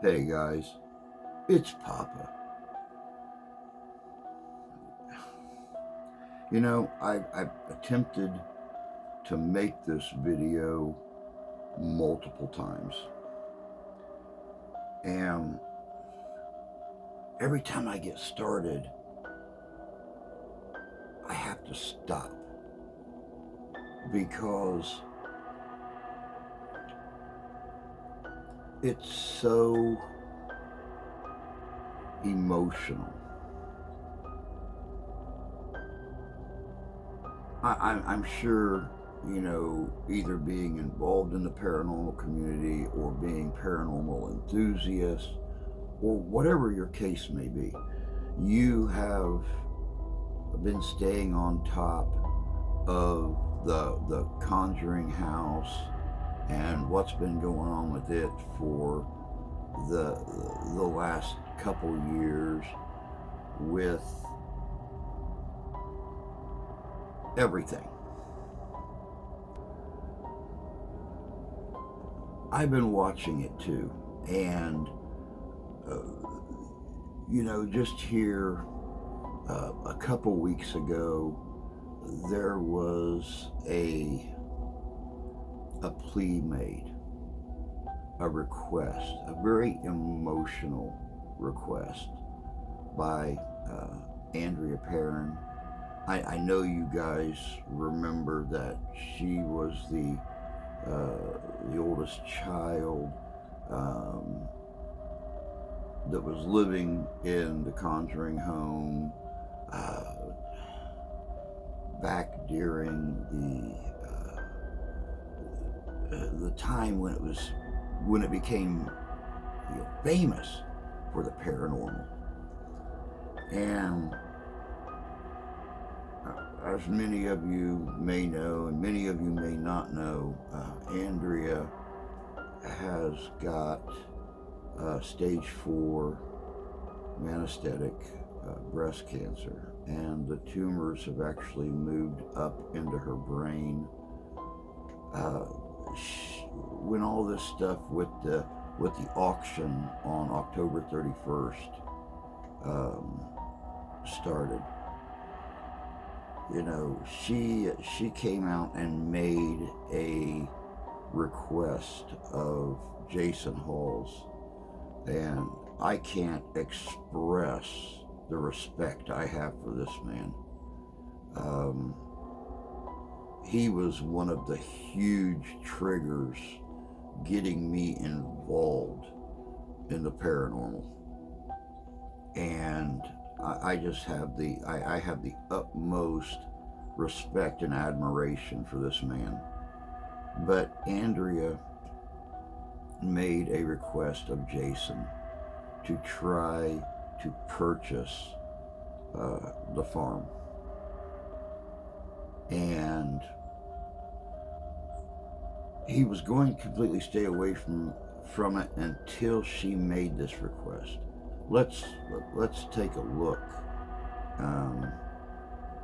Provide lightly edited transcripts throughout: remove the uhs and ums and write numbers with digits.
Hey guys, it's Papa. You know, I've attempted to make this video multiple times, and every time I get started, I have to stop because it's so emotional. I'm sure, you know, either being involved in the paranormal community or being paranormal enthusiasts or whatever your case may be, you have been staying on top of the Conjuring House and what's been going on with it for the last couple years with everything. I've been watching it too, and you know, just here a couple weeks ago, there was a plea made, a request, a very emotional request by Andrea Perrin. I know you guys remember that she was the oldest child that was living in the Conjuring home back during the time when it became, you know, famous for the paranormal. And as many of you may know, and many of you may not know, Andrea has got stage 4 metastatic breast cancer, and the tumors have actually moved up into her brain. When all this stuff with the auction on October 31st started, you know, she came out and made a request of Jason Hawes, and I can't express the respect I have for this man. He was one of the huge triggers getting me involved in the paranormal, and I just have I have the utmost respect and admiration for this man. But Andrea made a request of Jason to try to purchase the farm, and he was going to completely stay away from it until she made this request. Let's take a look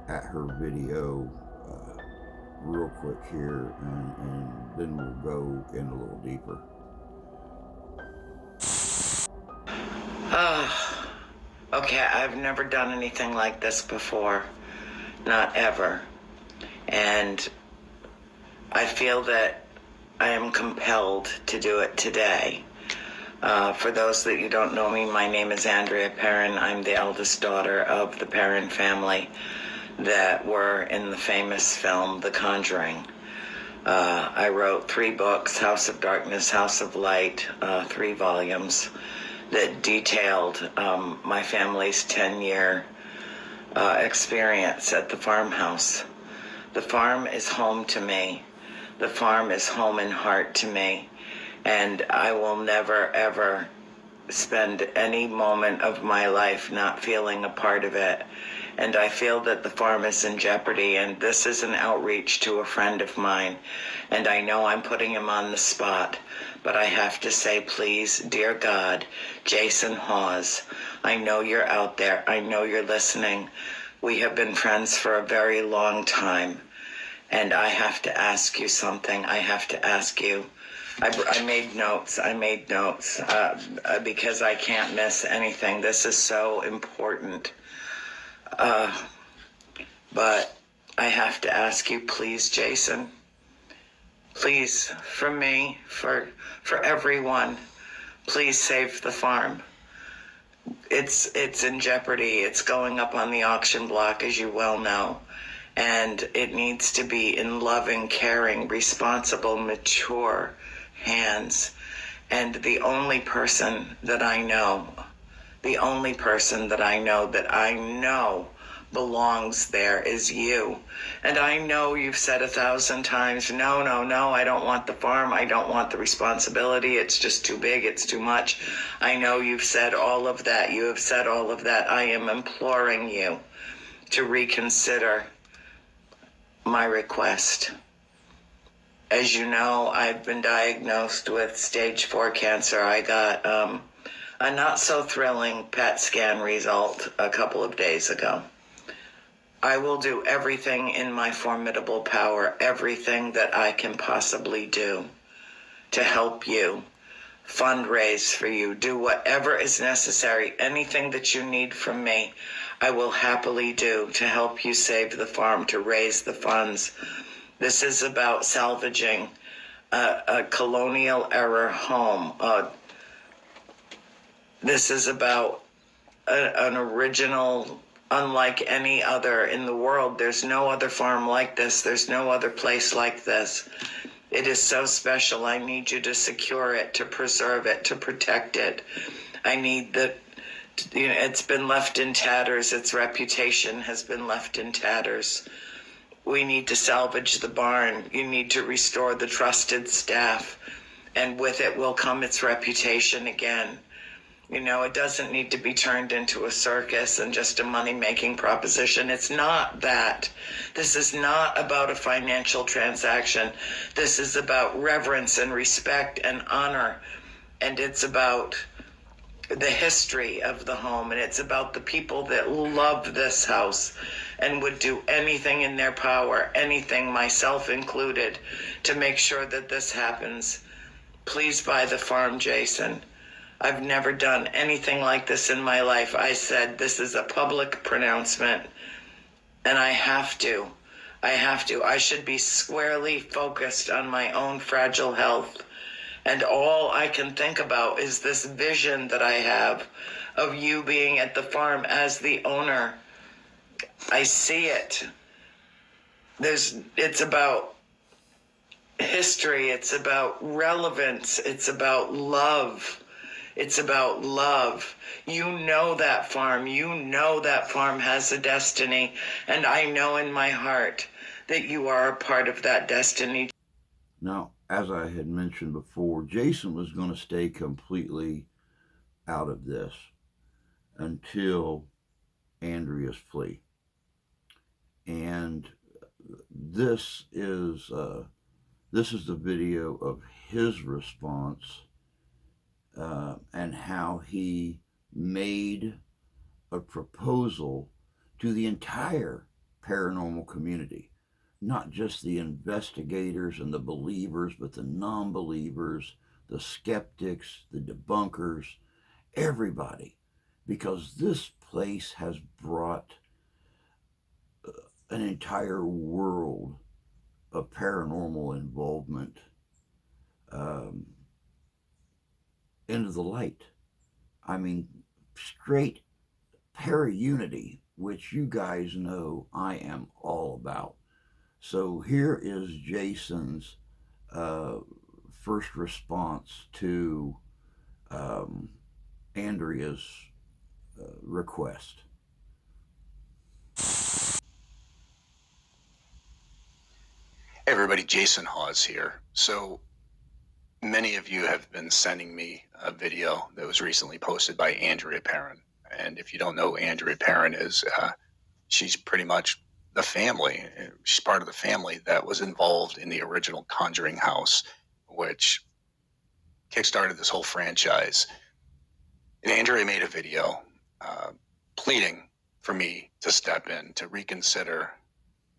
at her video real quick here, and then we'll go in a little deeper. Okay, I've never done anything like this before, not ever, and I feel that I am compelled to do it today. For those that you don't know me, my name is Andrea Perrin. I'm the eldest daughter of the Perrin family that were in the famous film, The Conjuring. I wrote 3 books, House of Darkness, House of Light, 3 volumes that detailed my family's 10-year experience at the farmhouse. The farm is home to me. The farm is home and heart to me. And I will never, ever spend any moment of my life not feeling a part of it and I feel that the farm is in jeopardy, and this is an outreach to a friend of mine, and I know I'm putting him on the spot, but I have to say, please, dear God, Jason Hawes, I know you're out there. I know you're listening. We have been friends for a very long time, and I have to ask you something. I have to ask you. I made notes. Because I can't miss anything. This is so important. But I have to ask you, please, Jason. Please, for me, for everyone, please save the farm. It's in jeopardy. It's going up on the auction block, as you well know. And it needs to be in loving, caring, responsible, mature hands. And the only person that I know that I know belongs there is you. And I know you've said 1,000 times, no, I don't want the farm. I don't want the responsibility. It's just too big. It's too much. I know you've said all of that. You have said all of that. I am imploring you to reconsider my request. As you know, I've been diagnosed with stage 4 cancer. I got a not so thrilling PET scan result a couple of days ago. I will do everything in my formidable power, everything that I can possibly do to help you, fundraise for you, do whatever is necessary, anything that you need from me, I will happily do to help you save the farm, to raise the funds. This is about salvaging a colonial era home. This is about an original, unlike any other in the world. There's no other farm like this. There's no other place like this. It is so special. I need you to secure it, to preserve it, to protect it. I need it's been left in tatters. Its reputation has been left in tatters. We need to salvage the barn. You need to restore the trusted staff, and with it will come its reputation again. It doesn't need to be turned into a circus and just a money-making proposition. It's not that. This is not about a financial transaction. This is about reverence and respect and honor, and it's about the history of the home, and it's about the people that love this house and would do anything in their power, anything, myself included, to make sure that this happens. Please buy the farm, Jason. I've never done anything like this in my life. I said this is a public pronouncement, and I have to. I should be squarely focused on my own fragile health. And all I can think about is this vision that I have of you being at the farm as the owner. I see it. It's about history. It's about relevance. It's about love. It's about love. You know that farm. You know that farm has a destiny. And I know in my heart that you are a part of that destiny. Now, as I had mentioned before, Jason was going to stay completely out of this until Andrea's plea. And this is the video of his response and how he made a proposal to the entire paranormal community, not just the investigators and the believers, but the non-believers, the skeptics, the debunkers, everybody, because this place has brought an entire world of paranormal involvement into the light. I mean, straight para-unity, which you guys know I am all about. So here is Jason's first response to Andrea's request. Hey everybody, Jason Hawes here. So many of you have been sending me a video that was recently posted by Andrea Perrin. And if you don't know who Andrea Perrin is, she's pretty much the family. She's part of the family that was involved in the original Conjuring House, which kickstarted this whole franchise. And Andrea made a video uh, pleading for me to step in, to reconsider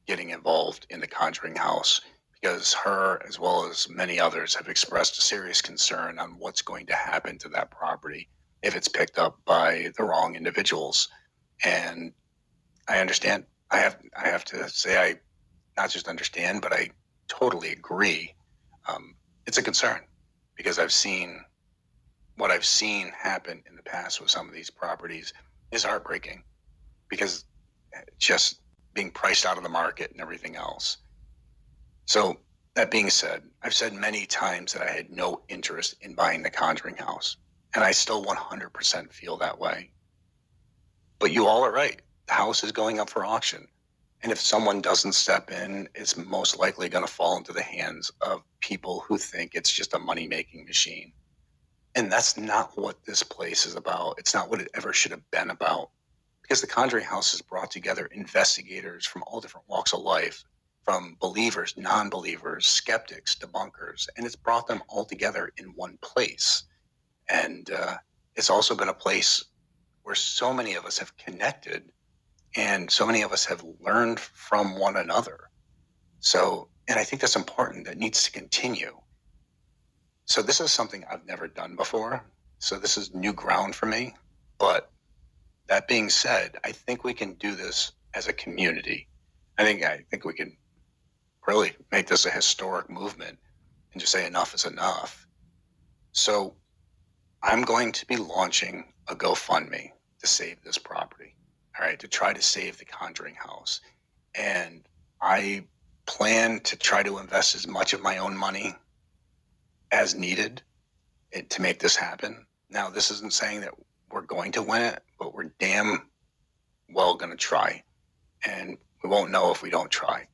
getting involved in the Conjuring House, because her, as well as many others, have expressed a serious concern on what's going to happen to that property if it's picked up by the wrong individuals. And I understand. I have to say, I not just understand, but I totally agree. It's a concern because what I've seen happen in the past with some of these properties is heartbreaking, because just being priced out of the market and everything else. So that being said, I've said many times that I had no interest in buying the Conjuring House, and I still 100% feel that way. But you all are right. The house is going up for auction. And if someone doesn't step in, it's most likely going to fall into the hands of people who think it's just a money-making machine. And that's not what this place is about. It's not what it ever should have been about. Because the Conjuring House has brought together investigators from all different walks of life, from believers, non-believers, skeptics, debunkers, and it's brought them all together in one place. And it's also been a place where so many of us have connected and so many of us have learned from one another. So, and I think that's important. That needs to continue. So this is something I've never done before. So this is new ground for me. But that being said, I think we can do this as a community. I think we can really make this a historic movement and just say enough is enough. So I'm going to be launching a GoFundMe to save this property. All right, to try to save the Conjuring House. And I plan to try to invest as much of my own money as needed to make this happen. Now, this isn't saying that we're going to win it, but we're damn well going to try. And we won't know if we don't try.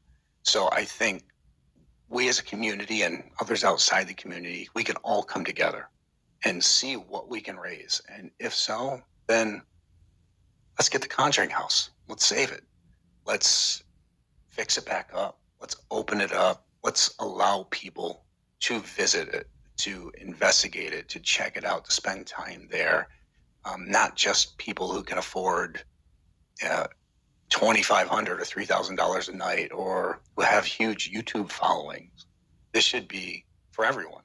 So I think we as a community and others outside the community, we can all come together and see what we can raise. And if so, then let's get the Conjuring House. Let's save it. Let's fix it back up. Let's open it up. Let's allow people to visit it, to investigate it, to check it out, to spend time there. Not just people who can afford $2,500 or $3,000 a night or who have huge YouTube followings. This should be for everyone.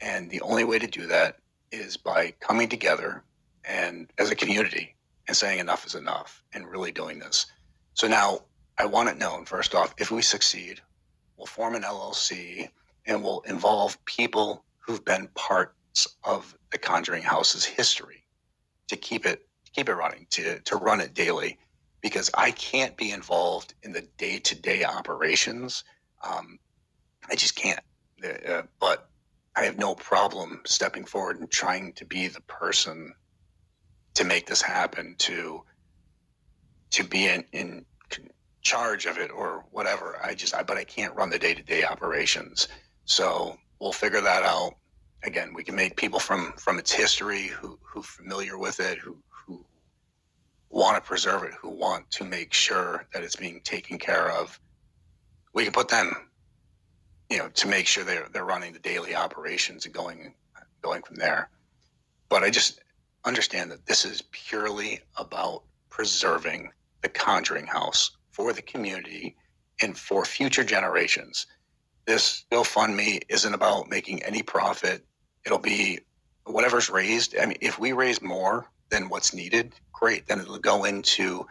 And the only way to do that is by coming together and as a community and saying enough is enough and really doing this. So now I want it known, first off, if we succeed, we'll form an LLC and we'll involve people who've been parts of the Conjuring House's history to keep it running, to run it daily, because I can't be involved in the day-to-day operations. I just can't. But I have no problem stepping forward and trying to be the person to make this happen, to be in charge of it or whatever. But I can't run the day-to-day operations. So we'll figure that out. Again, we can make people from its history who familiar with it, who want to preserve it, who want to make sure that it's being taken care of. We can put them, to make sure they're running the daily operations and going from there. But I just understand that this is purely about preserving the Conjuring House for the community and for future generations. This GoFundMe isn't about making any profit. It'll be whatever's raised. I mean, if we raise more than what's needed, great. Then it'll go into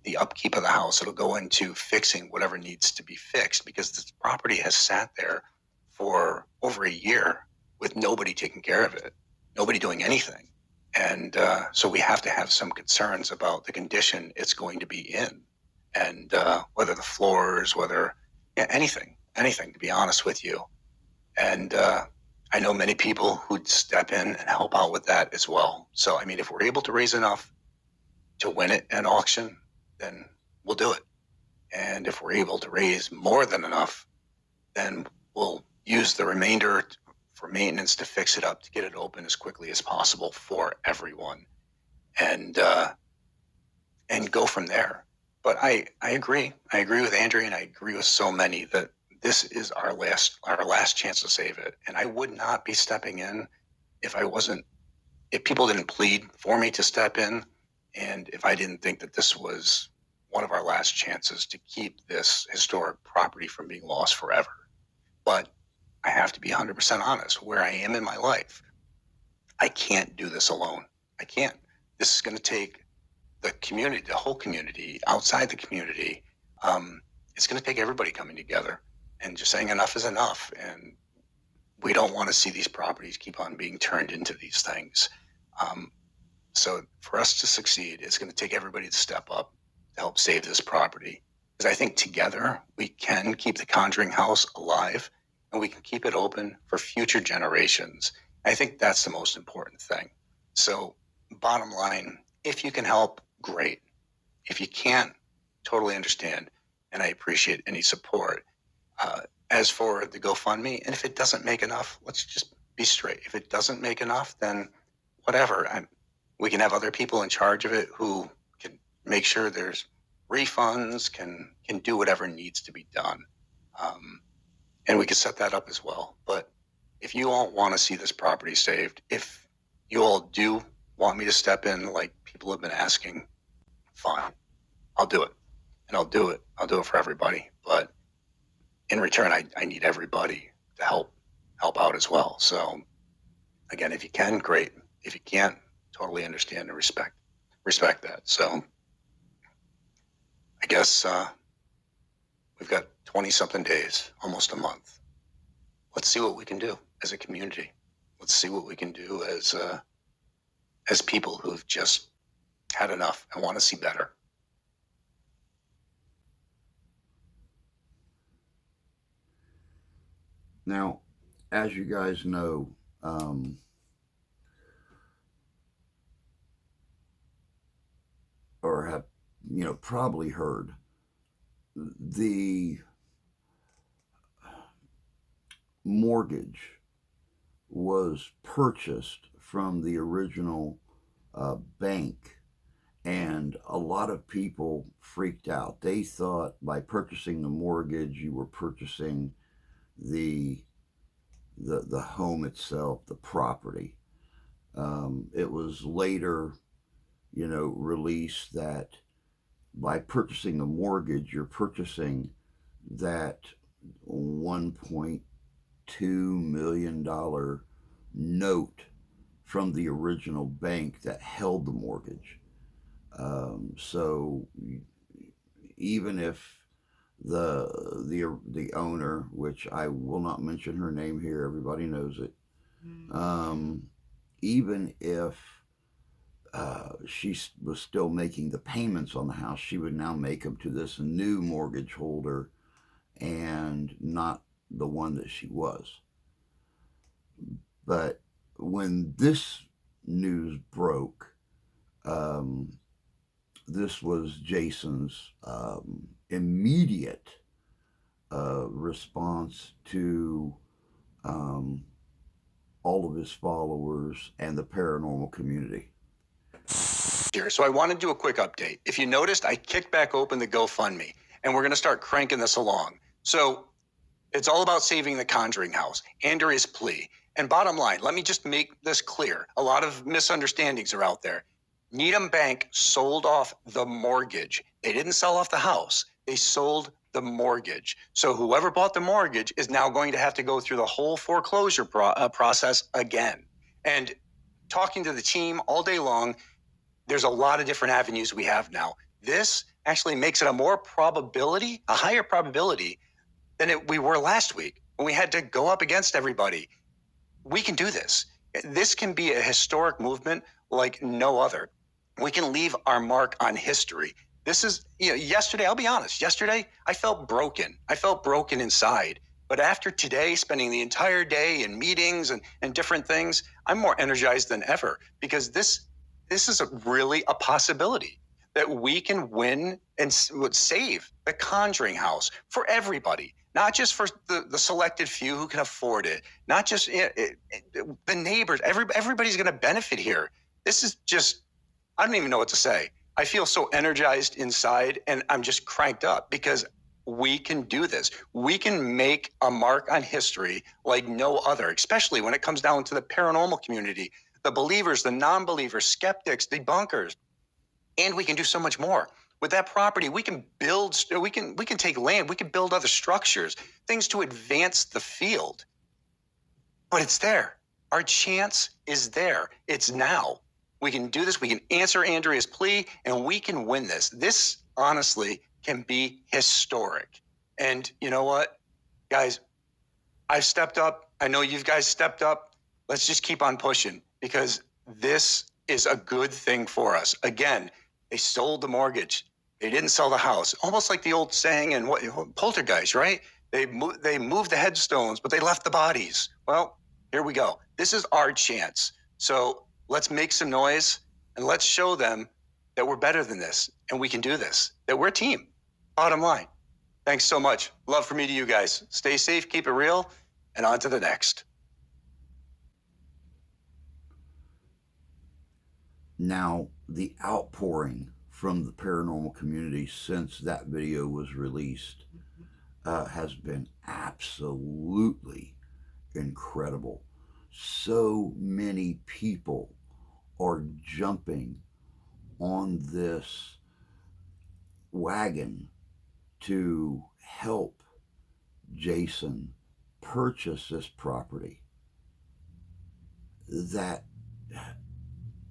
the upkeep of the house. It'll go into fixing whatever needs to be fixed, because this property has sat there for over a year with nobody taking care of it, nobody doing anything. And so we have to have some concerns about the condition it's going to be in, and whether the floors, anything, to be honest with you. And I know many people who'd step in and help out with that as well. So, I mean, if we're able to raise enough to win it at auction, then we'll do it. And if we're able to raise more than enough, then we'll use the remainder for maintenance to fix it up, to get it open as quickly as possible for everyone, and go from there. But I agree. I agree with Andrea, and I agree with so many that this is our last chance to save it. And I would not be stepping in if people didn't plead for me to step in, and if I didn't think that this was one of our last chances to keep this historic property from being lost forever. But I have to be 100% honest where I am in my life. I can't do this alone. I can't. This is going to take the community, the whole community, outside the community. It's going to take everybody coming together and just saying enough is enough. And we don't want to see these properties keep on being turned into these things. So for us to succeed, it's going to take everybody to step up to help save this property. Because I think together we can keep the Conjuring House alive and we can keep it open for future generations. I think that's the most important thing. So bottom line, if you can help, great. If you can't, totally understand. And I appreciate any support. As for the GoFundMe, and if it doesn't make enough, let's just be straight. If it doesn't make enough, then whatever. We can have other people in charge of it who can make sure there's refunds, can do whatever needs to be done. And we can set that up as well. But if you all want to see this property saved, if you all do want me to step in like people have been asking, fine, I'll do it. And I'll do it for everybody. But in return, I need everybody to help out as well. So again, if you can, great. If you can't, totally understand and respect that. So I guess we've got 20 something days, almost a month. Let's see what we can do as a community. Let's see what we can do as people who've just had enough and want to see better. Now, as you guys know, or have, probably heard, the mortgage was purchased from the original bank, and a lot of people freaked out. They thought by purchasing the mortgage, you were purchasing the home itself, the property. It was later, released that by purchasing the mortgage, you're purchasing that $1.2 million note from the original bank that held the mortgage. So even if the owner, which I will not mention her name here, everybody knows it, even if she was still making the payments on the house, she would now make them to this new mortgage holder and not the one that she was. But when this news broke, this was Jason's immediate response to all of his followers and the paranormal community. So I want to do a quick update. If you noticed, I kicked back open the GoFundMe, and we're going to start cranking this along. So it's all about saving the Conjuring House, Andrea's plea. And bottom line, let me just make this clear. A lot of misunderstandings are out there. Needham Bank sold off the mortgage. They didn't sell off the house. They sold the mortgage. So whoever bought the mortgage is now going to have to go through the whole foreclosure process again. And talking to the team all day long, there's a lot of different avenues we have now. This actually makes it a higher probability than we were last week when we had to go up against everybody. We can do this. This can be a historic movement like no other. We can leave our mark on history. This is, yesterday, I'll be honest, yesterday I felt broken. I felt broken inside. But after today, spending the entire day in meetings and different things, I'm more energized than ever because this is really a possibility that we can win and save the Conjuring House for everybody, not just for the selected few who can afford it, not just the neighbors. Everybody's going to benefit here. This is just, I don't even know what to say. I feel so energized inside, and I'm just cranked up because we can do this. We can make a mark on history like no other, especially when it comes down to the paranormal community, the believers, the non-believers, skeptics, debunkers, and we can do so much more. With that property, we can build, we can take land, we can build other structures, things to advance the field. But it's there. Our chance is there. It's now. We can do this. We can answer Andrea's plea, and we can win this. This, honestly, can be historic. And you know what, guys? I've stepped up. I know you guys stepped up. Let's just keep on pushing because this is a good thing for us. Again, they sold the mortgage. They didn't sell the house. Almost like the old saying in Poltergeist, right? They moved the headstones, but they left the bodies. Well, here we go. This is our chance. So let's make some noise and let's show them that we're better than this and we can do this, that we're a team. Bottom line. Thanks so much. Love from me to you guys. Stay safe, keep it real, and on to the next. Now, the outpouring from the paranormal community since that video was released has been absolutely incredible. So many people are jumping on this wagon to help Jason purchase this property that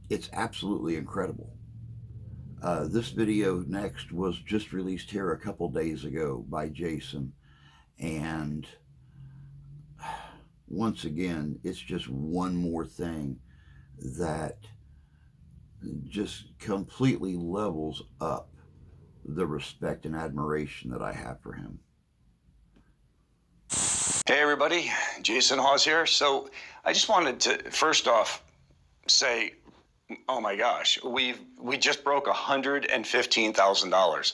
it's absolutely incredible. This video next was just released here a couple days ago by Jason, and once again, it's just one more thing that just completely levels up the respect and admiration that I have for him. Hey everybody, Jason Hawes here. So I just wanted to first off say, oh my gosh, we just broke $115,000,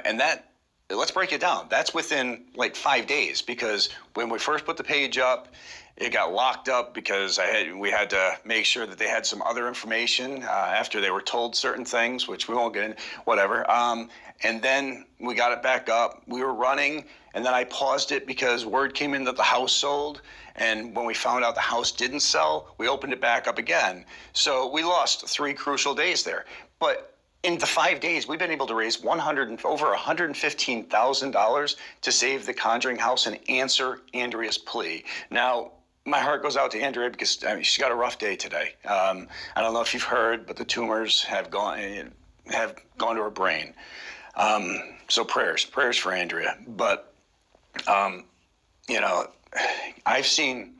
and that, let's break it down. That's within like 5 days, because when we first put the page up, it got locked up because we had to make sure that they had some other information after they were told certain things, which we won't get in, whatever. And then we got it back up. We were running, and then I paused it because word came in that the house sold. And when we found out the house didn't sell, we opened it back up again. So we lost 3 crucial days there. But in the 5 days, we've been able to raise over $115,000 to save the Conjuring House and answer Andrea's plea. Now, my heart goes out to Andrea because she's got a rough day today. I don't know if you've heard, but the tumors have gone to her brain. So prayers for Andrea. But you know, I've seen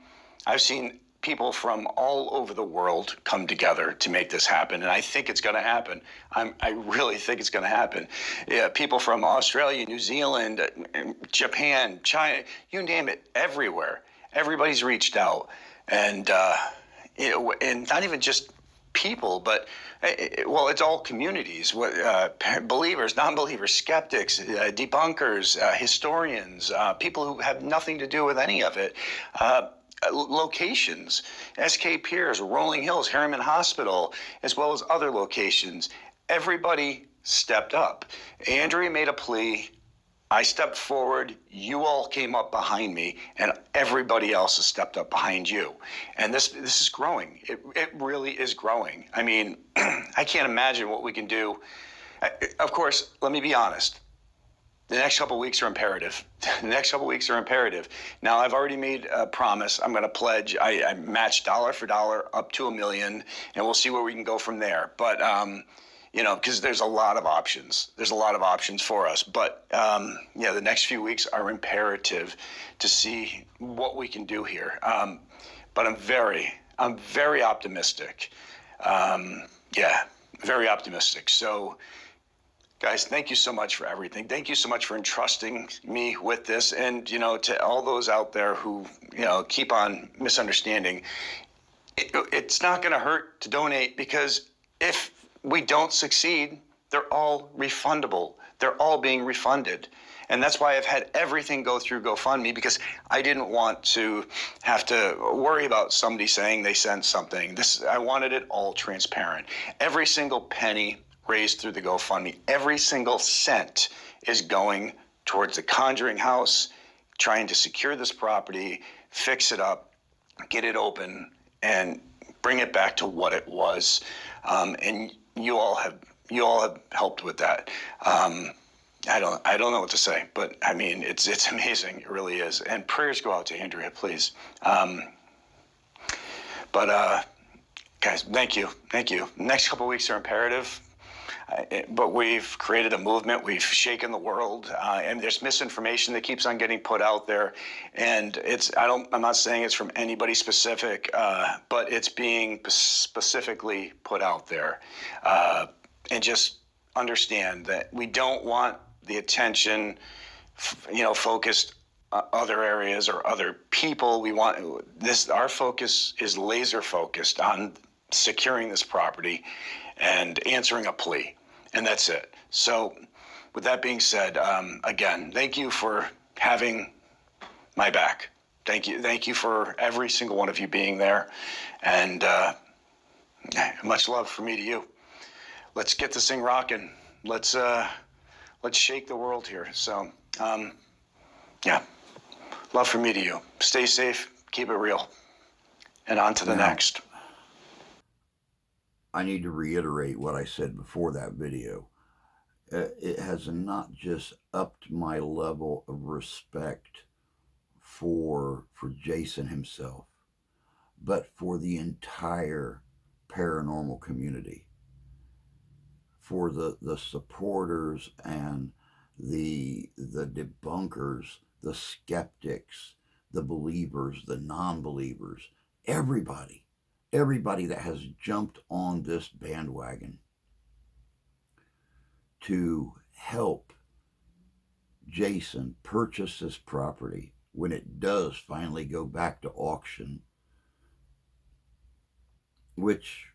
people from all over the world come together to make this happen, and I think it's going to happen. I really think it's going to happen. Yeah, people from Australia, New Zealand, Japan, China, you name it, everywhere. Everybody's reached out, and and not even just people, but well, it's all communities, believers, non-believers, skeptics, debunkers, historians, people who have nothing to do with any of it. Locations, SK Piers, Rolling Hills, Harriman Hospital, as well as other locations. Everybody stepped up. Andrea made a plea. I stepped forward, you all came up behind me, and everybody else has stepped up behind you. And this is growing. It really is growing. I mean, I can't imagine what we can do. Of course, let me be honest. The next couple of weeks are imperative. Now, I've already made a promise. I'm going to pledge. I match dollar for dollar up to $1 million, and we'll see where we can go from there. But you know, because there's a lot of options. There's a lot of options for us. But yeah, the next few weeks are imperative to see what we can do here. But I'm very optimistic. Yeah, very optimistic. So, guys, thank you so much for everything. Thank you so much for entrusting me with this. And, you know, to all those out there who, you know, keep on misunderstanding, it's not going to hurt to donate, because if we don't succeed, they're all refundable. They're all being refunded. And that's why I've had everything go through GoFundMe, because I didn't want to have to worry about somebody saying they sent something. I wanted it all transparent. Every single penny raised through the GoFundMe, every single cent is going towards the Conjuring House, trying to secure this property, fix it up, get it open, and bring it back to what it was. And you all have helped with that. I don't know what to say, but I mean, it's amazing. It really is. And prayers go out to Andrea, please. Guys, thank you. Next couple of weeks are imperative. But we've created a movement. We've shaken the world, and there's misinformation that keeps on getting put out there. And I'm not saying it's from anybody specific, but it's being specifically put out there. And just understand that we don't want the attention, focused other areas or other people. We want this. Our focus is laser focused on securing this property and answering a plea. And that's it. So with that being said, again, thank you for having my back. Thank you for every single one of you being there. And much love from me to you. Let's get this thing rocking. Let's shake the world here. So, yeah, love from me to you. Stay safe, keep it real, and on to the next. I need to reiterate what I said before that video. It has not just upped my level of respect for Jason himself, but for the entire paranormal community, for the supporters and the debunkers, the skeptics, the believers, the non-believers, everybody that has jumped on this bandwagon to help Jason purchase this property when it does finally go back to auction, which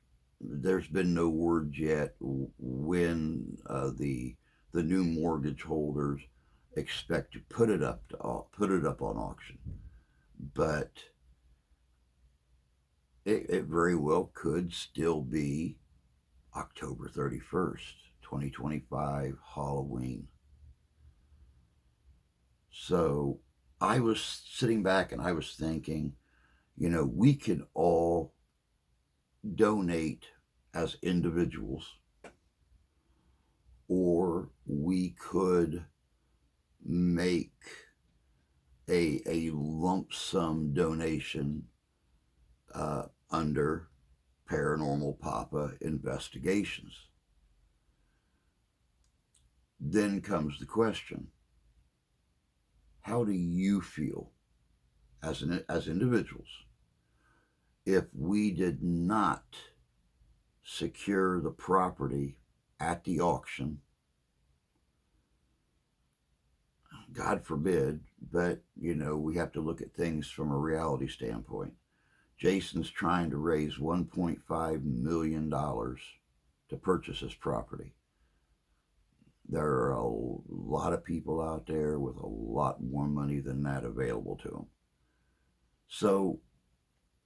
there's been no word yet when the new mortgage holders expect to put it up on auction. But it very well could still be October 31st, 2025, Halloween. So I was sitting back and I was thinking, we can all donate as individuals, or we could make a lump sum donation under Paranormal Papa Investigations. Then comes the question: how do you feel as individuals if we did not secure the property at the auction? God forbid, but we have to look at things from a reality standpoint. Jason's trying to raise $1.5 million to purchase this property. There are a lot of people out there with a lot more money than that available to them. So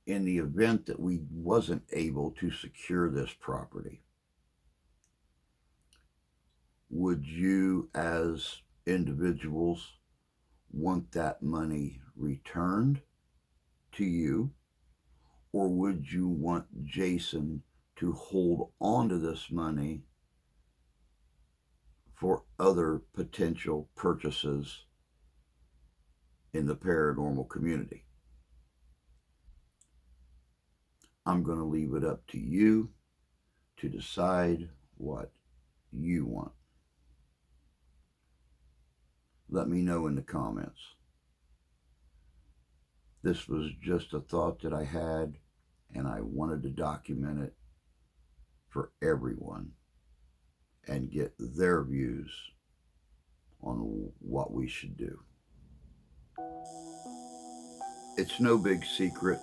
in the event that we wasn't able to secure this property, would you as individuals want that money returned to you, or would you want Jason to hold on to this money for other potential purchases in the paranormal community? I'm going to leave it up to you to decide what you want. Let me know in the comments. This was just a thought that I had, and I wanted to document it for everyone and get their views on what we should do. It's no big secret,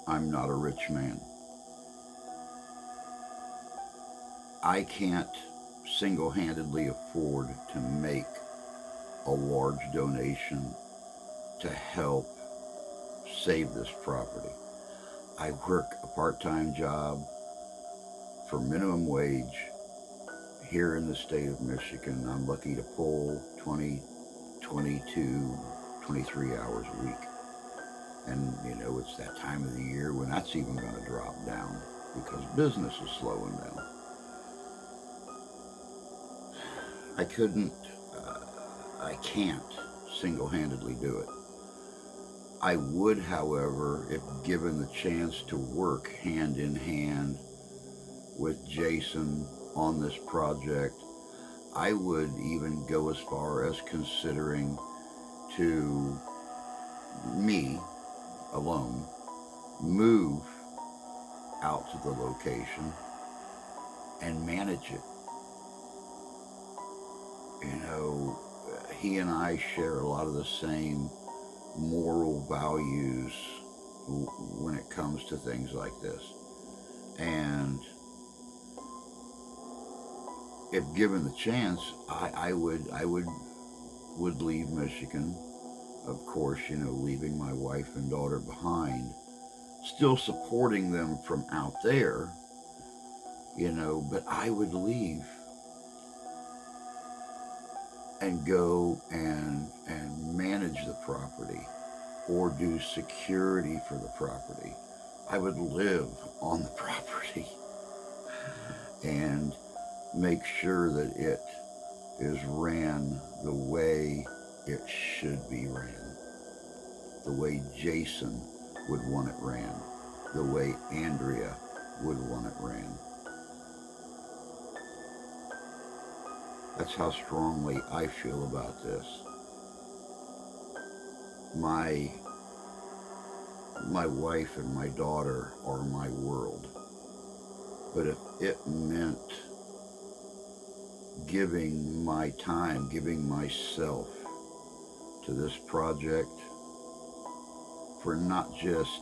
I'm not a rich man. I can't single-handedly afford to make a large donation to help save this property. I work a part-time job for minimum wage here in the state of Michigan, I'm lucky to pull 20, 22, 23 hours a week. And, it's that time of the year when that's even going to drop down because business is slowing down. I couldn't, I can't single handedly do it. I would, however, if given the chance to work hand in hand with Jason on this project, I would even go as far as considering to me alone move out to the location and manage it. He and I share a lot of the same moral values when it comes to things like this. And if given the chance, I would leave Michigan. Of course, leaving my wife and daughter behind, still supporting them from out there, but I would leave and go and manage the property or do security for the property. I would live on the property and make sure that it is ran the way it should be ran, the way Jason would want it ran, the way Andrea would want it ran. That's how strongly I feel about this. My wife and my daughter are my world. But if it meant giving my time, giving myself to this project for not just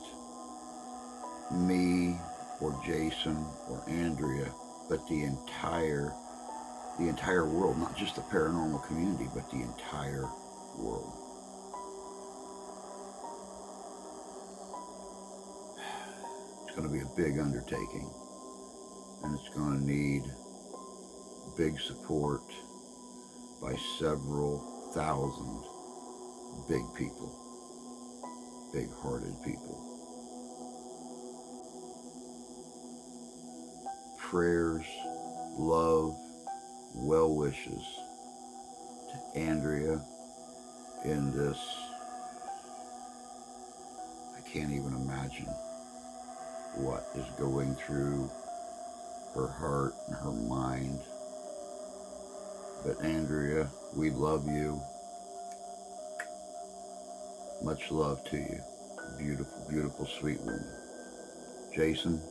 me or Jason or Andrea, but the entire world, not just the paranormal community, but the entire world. It's going to be a big undertaking, and it's going to need big support by several thousand big people, big-hearted people. Prayers, love, well wishes to Andrea in this. I can't even imagine what is going through her heart and her mind. But Andrea, we love you. Much love to you. Beautiful, beautiful, sweet woman. Jason,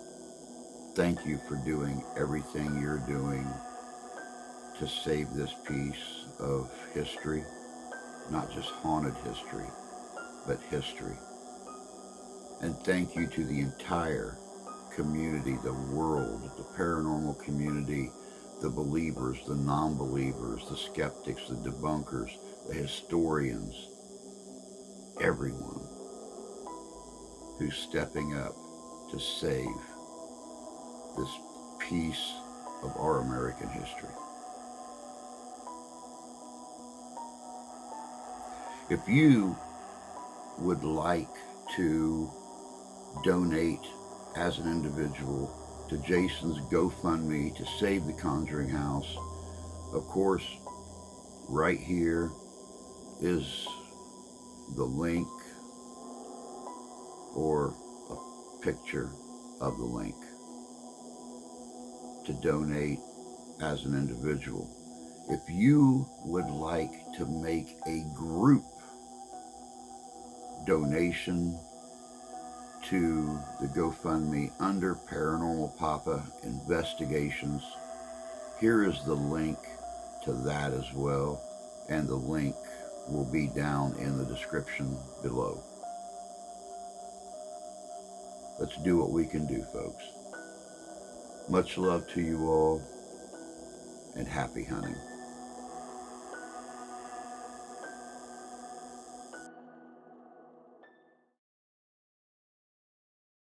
thank you for doing everything you're doing to save this piece of history. Not just haunted history, but history. And thank you to the entire community, the world, the paranormal community, the believers, the non-believers, the skeptics, the debunkers, the historians, everyone who's stepping up to save this piece of our American history. If you would like to donate as an individual to Jason's GoFundMe to save the Conjuring House, of course, right here is the link or a picture of the link to donate as an individual. If you would like to make a group donation to the GoFundMe under Paranormal Papa Investigations, here is the link to that as well, and the link will be down in the description below. Let's do what we can do, folks. Much love to you all, and happy hunting.